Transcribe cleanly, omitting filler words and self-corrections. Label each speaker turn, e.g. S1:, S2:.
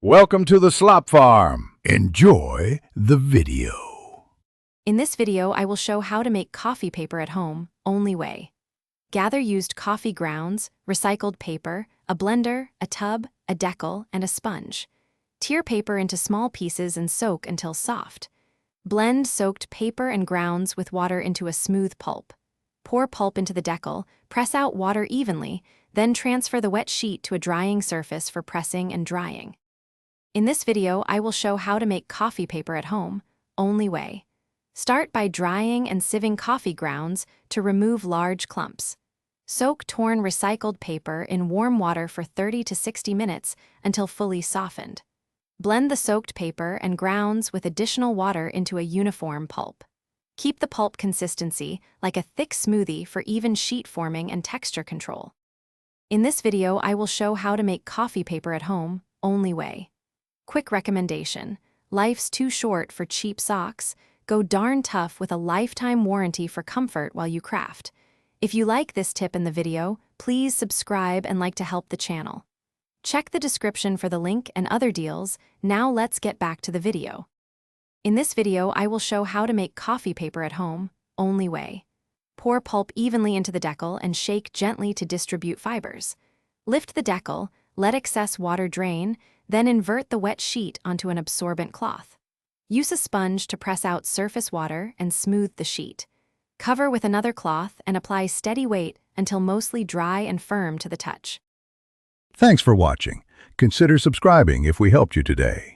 S1: Welcome to the Slop Farm. Enjoy the video.
S2: In this video, I will show how to make coffee paper at home, only way. Gather used coffee grounds, recycled paper, a blender, a tub, a decal, and a sponge. Tear paper into small pieces and soak until soft. Blend soaked paper and grounds with water into a smooth pulp. Pour pulp into the decal, press out water evenly, then transfer the wet sheet to a drying surface for pressing and drying. In this video, I will show how to make coffee paper at home, only way. Start by drying and sieving coffee grounds to remove large clumps. Soak torn recycled paper in warm water for 30 to 60 minutes until fully softened. Blend the soaked paper and grounds with additional water into a uniform pulp. Keep the pulp consistency like a thick smoothie for even sheet forming and texture control. In this video, I will show how to make coffee paper at home, only way. Quick recommendation: life's too short for cheap socks. Go darn tough with a lifetime warranty for comfort while you craft. If you like this tip in the video, please subscribe and like to help the channel. Check the description for the link and other deals. Now let's get back to the video. In this video, I will show how to make coffee paper at home, only way. Pour pulp evenly into the decal and shake gently to distribute fibers. Lift the decal, let excess water drain, then invert the wet sheet onto an absorbent cloth. Use a sponge to press out surface water and smooth the sheet. Cover with another cloth and apply steady weight until mostly dry and firm to the touch.
S1: Thanks for watching. Consider subscribing if we helped you today.